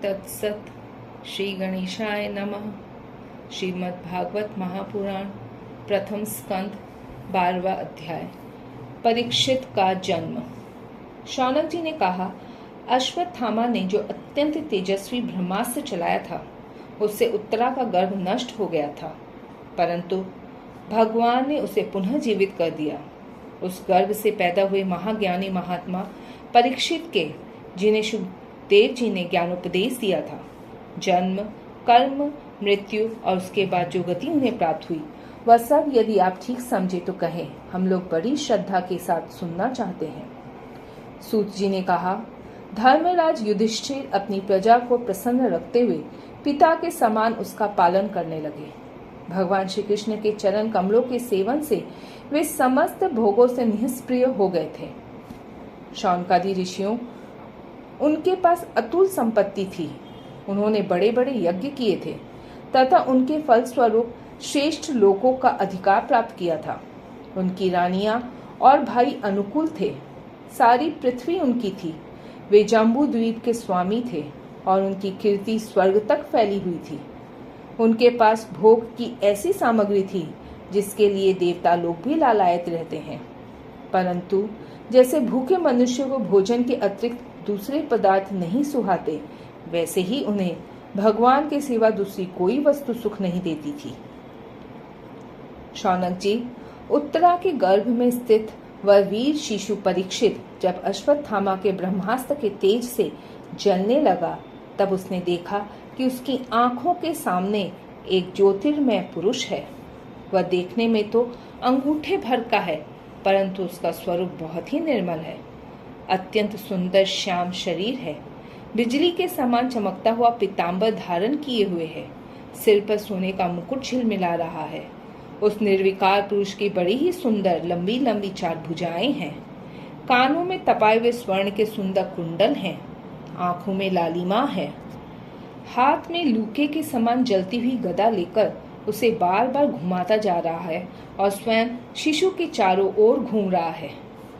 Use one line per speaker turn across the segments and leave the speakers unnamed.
तत्सत। श्री गणेशाय नमः। श्रीमद् भागवत महापुराण प्रथम स्कंद 12वां अध्याय। परीक्षित का जन्म। शौनक जी ने कहा, अश्वत्थामा ने जो अत्यंत तेजस्वी ब्रह्मास्त्र चलाया था उससे उत्तरा का गर्भ नष्ट हो गया था, परंतु भगवान ने उसे पुनः जीवित कर दिया। उस गर्भ से पैदा हुए महाज्ञानी महात्मा परीक्षित के, जिन्हें सुखदेव जी ने ज्ञानोपदेश दिया था, जन्म, कर्म, मृत्यु और उसके बाद जो गति उन्हें प्राप्त हुई, वह सब यदि आप ठीक समझे तो कहें, हम लोग बड़ी श्रद्धा के साथ सुनना चाहते हैं। सूत जी ने कहा, धर्मराज युधिष्ठिर अपनी प्रजा को प्रसन्न रखते हुए पिता के समान उसका पालन करने लगे। भगवान श्री कृष्ण के चरण कमलों के सेवन से वे समस्त भोगों से निष्प्रिय हो गए थे। शौनकादि ऋषियों, उनके पास अतुल संपत्ति थी। उन्होंने बड़े बड़े यज्ञ किए थे तथा उनके फलस्वरूप श्रेष्ठ लोकों का अधिकार प्राप्त किया था। उनकी रानियां और भाई अनुकूल थे। सारी पृथ्वी उनकी थी। वे जम्बू द्वीप के स्वामी थे और उनकी कीर्ति स्वर्ग तक फैली हुई थी। उनके पास भोग की ऐसी सामग्री थी जिसके लिए देवता लोग भी लालायित रहते हैं, परंतु जैसे भूखे मनुष्य को भोजन के अतिरिक्त दूसरे पदार्थ नहीं सुहाते, वैसे ही उन्हें भगवान के सिवा दूसरी कोई वस्तु सुख नहीं देती थी। शौनक जी, उत्तरा के गर्भ में स्थित वह वीर शिशु परीक्षित जब अश्वत्थामा के ब्रह्मास्त्र के तेज से जलने लगा, तब उसने देखा कि उसकी आंखों के सामने एक ज्योतिर्मय पुरुष है। वह देखने में तो अंगूठे भर का है, परंतु उसका स्वरूप बहुत ही निर्मल है। अत्यंत सुंदर श्याम शरीर है। बिजली के समान चमकता हुआ पीतांबर धारण किए हुए है। सिर पर सोने का मुकुट झिलमिला रहा है। उस निर्विकार पुरुष की बड़ी ही सुंदर लंबी लंबी 4 भुजाएं हैं। कानों में तपाए हुए स्वर्ण के सुंदर कुंडल हैं। आंखों में लालिमा है। हाथ में लूके के समान जलती हुई गदा लेकर उसे बार बार घुमाता जा रहा है और स्वयं शिशु के चारों ओर घूम रहा है।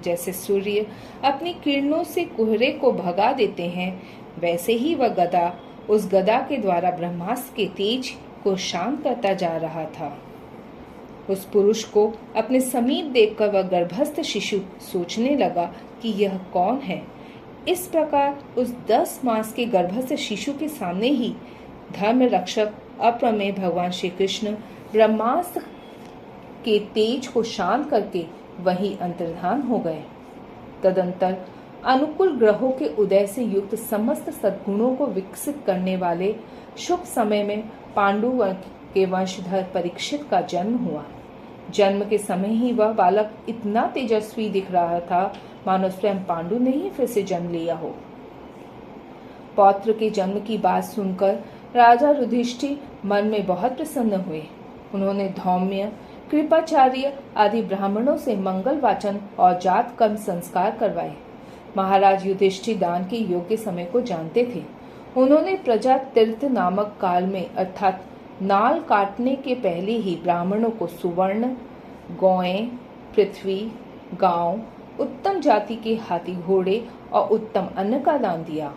जैसे सूर्य अपनी किरणों से कोहरे को भगा देते हैं, वैसे ही वह गदा उस गदा के द्वारा ब्रह्मास्त्र के तेज को शांत करता जा रहा था। उस पुरुष को अपने समीप देखकर वह गर्भस्थ शिशु सोचने लगा कि यह कौन है। इस प्रकार उस 10 मास के गर्भस्थ शिशु के सामने ही धर्म रक्षक अप्रमेय भगवान श्री कृष्ण ब्रह्मास्त्र के तेज को शांत करके वहीं अंतर्धान हो गए। तदंतर अनुकूल ग्रहों के उदय से युक्त समस्त सद्गुणों को विकसित करने वाले शुभ समय में पांडु के वंशधर परीक्षित का जन्म हुआ। जन्म के समय ही वह बालक इतना तेजस्वी दिख रहा था मानो स्वयं पांडु ने ही फिर से जन्म लिया हो। पौत्र के जन्म की बात सुनकर राजा युधिष्ठिर मन में बहुत प्रसन्न हुए। उन्होंने धौम्य, कृपाचार्य आदि ब्राह्मणों से मंगल वाचन और जात कर्म संस्कार करवाए। महाराज युधिष्ठिर दान के योग्य समय को जानते थे। उन्होंने प्रजा तीर्थ नामक काल में अर्थात नाल काटने के पहले ही ब्राह्मणों को सुवर्ण, गौएं, पृथ्वी, गांव, उत्तम जाति के हाथी घोड़े और उत्तम अन्न का दान दिया।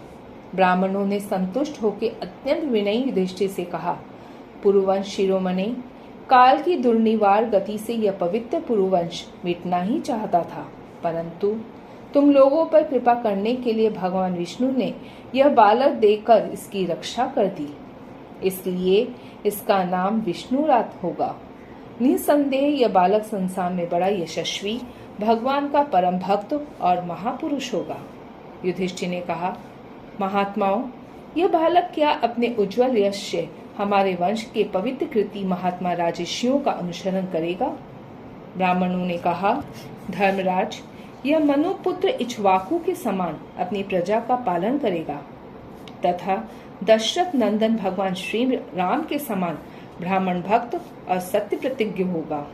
ब्राह्मणों ने संतुष्ट होकर अत्यंत विनयी युधिष्ठिर से कहा, पुरुवंश शिरोमणि, काल की दुर्निवार गति से यह पवित्र पुरुवंश मिटना ही चाहता था, परंतु तुम लोगों पर कृपा करने के लिए भगवान विष्णु ने यह बालक देकर इसकी रक्षा कर दी। इसलिए इसका नाम विष्णुरात होगा। निसंदेह यह बालक संसार में बड़ा यशस्वी, भगवान का परम भक्त और महापुरुष होगा। युधिष्ठिर ने कहा, महात्माओं, यह बालक क्या अपने उज्जवल यश से हमारे वंश के पवित्र कृति महात्मा राजर्षियों का अनुसरण करेगा? ब्राह्मणों ने कहा, धर्मराज, यह मनुपुत्र इक्ष्वाकु के समान अपनी प्रजा का पालन करेगा तथा दशरथ नंदन भगवान श्री राम के समान ब्राह्मण भक्त और सत्य प्रतिज्ञ होगा।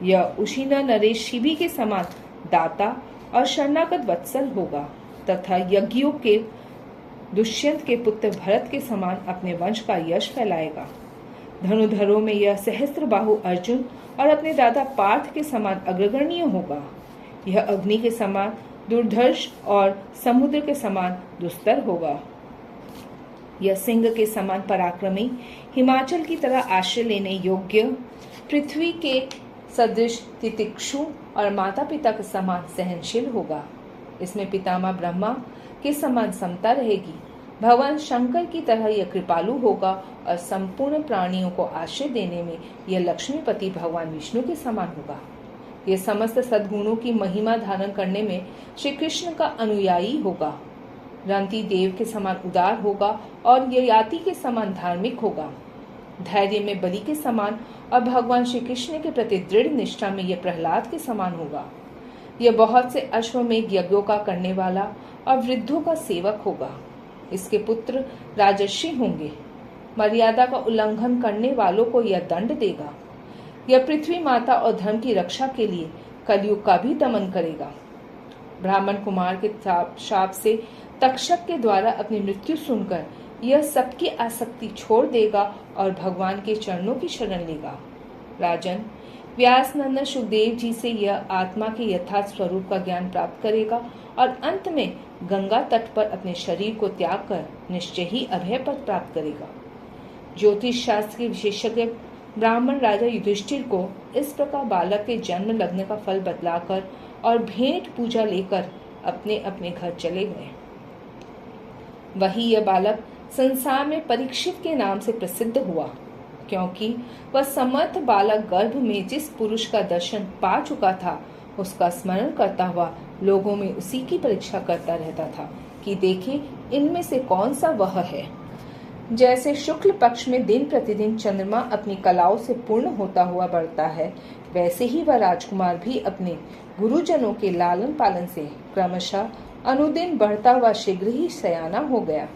यह उशीना नरेश शिबी के समान दाता और शरणागत वत्सल होगा तथा यज्ञों के दुष्यंत के पुत्र भरत के समान अपने वंश का यश फैलाएगा। धनुधरों में यह सहस्त्रबाहु अर्जुन और अपने दादा पार्थ के समान अग्रगण्य होगा। यह अग्नि के समान दुर्धर्ष और समुद्र के समान दुस्तर होगा। यह सिंह के समान पराक्रमी, हिमाचल की तरह आश्रय लेने योग्य, पृथ्वी के सदृश तितिक्षु और माता पिता के समान सहनशील होगा। इसमें पितामह ब्रह्मा के समान समता रहेगी। भगवान शंकर की तरह यह कृपालु होगा और संपूर्ण प्राणियों को आश्रय देने में यह लक्ष्मीपति भगवान विष्णु के समान होगा। यह समस्त सद्गुणों की महिमा धारण करने में श्री कृष्ण का अनुयायी होगा। रंती देव के समान उदार होगा और ययाति के समान धार्मिक होगा। धैर्य में बलि के समान और भगवान श्री कृष्ण के प्रति दृढ़ निष्ठा में यह प्रहलाद के समान होगा। यह बहुत से अश्वमेध यज्ञों का करने वाला और वृद्धों का सेवक होगा। इसके पुत्र राजर्षि होंगे। मर्यादा का उल्लंघन करने वालों को यह दंड देगा। यह पृथ्वी माता और धर्म की रक्षा के लिए कलयुग का भी दमन करेगा। ब्राह्मण कुमार के शाप से तक्षक के द्वारा अपनी मृत्यु सुनकर यह सबकी आसक्ति छोड़ देगा और भगवान के चरणों की शरण लेगा। राजन, व्यास नंदन सुखदेव जी से यह आत्मा के यथार्थ स्वरूप का ज्ञान प्राप्त करेगा और अंत में गंगा तट पर अपने शरीर को त्याग कर निश्चय ही अभय पद प्राप्त करेगा। ज्योतिष शास्त्र के विशेषज्ञ ब्राह्मण राजा युधिष्ठिर को इस प्रकार बालक के जन्म लगने का फल बतलाकर और भेंट पूजा लेकर अपने अपने घर चले गए। वही यह बालक संसार में परीक्षित के नाम से प्रसिद्ध हुआ, क्योंकि वह समर्थ बालक गर्भ में जिस पुरुष का दर्शन पा चुका था उसका स्मरण करता हुआ लोगों में उसी की परीक्षा करता रहता था कि देखे इनमें से कौन सा वह है। जैसे शुक्ल पक्ष में दिन प्रतिदिन चंद्रमा अपनी कलाओं से पूर्ण होता हुआ बढ़ता है, वैसे ही वह राजकुमार भी अपने गुरुजनों के लालन पालन से क्रमशः अनुदिन बढ़ता हुआ शीघ्र ही सयाना हो गया।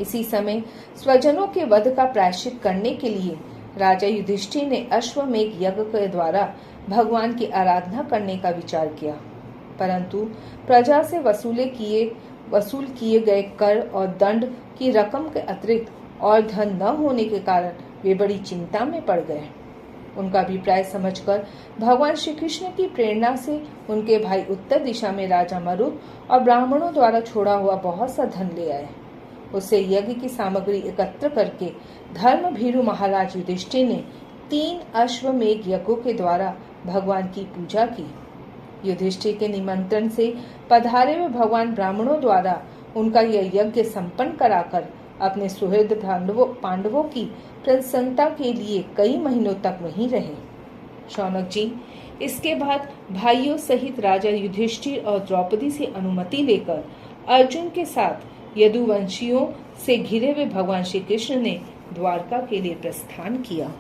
इसी समय स्वजनों के वध का प्रायश्चित करने के लिए राजा युधिष्ठिर ने अश्वमेध यज्ञ के द्वारा भगवान की आराधना करने का विचार किया, परंतु प्रजा से वसूल किए गए कर और दंड की रकम के अतिरिक्त और धन न होने के कारण वे बड़ी चिंता में पड़ गए। उनका अभिप्राय समझकर भगवान श्री कृष्ण की प्रेरणा से उनके भाई उत्तर दिशा में राजा मरुत और ब्राह्मणों द्वारा छोड़ा हुआ बहुत सा धन ले आए। उससे यज्ञ की सामग्री एकत्र करके धर्म भीरु महाराज युधिष्ठिर ने 3 अश्वमेध यज्ञों के द्वारा भगवान की पूजा की। युधिष्ठिर के निमंत्रण से पधारे हुए भगवान ब्राह्मणों द्वारा उनका यह यज्ञ संपन्न कराकर अपने सुहृद पांडवों की प्रसन्नता के लिए कई महीनों तक वहीं रहे। शौनक जी, इसके बाद भाइयों सहित राजा युधिष्ठिर और द्रौपदी से अनुमति लेकर अर्जुन के साथ यदुवंशियों से घिरे हुए भगवान श्री कृष्ण ने द्वारका के लिए प्रस्थान किया।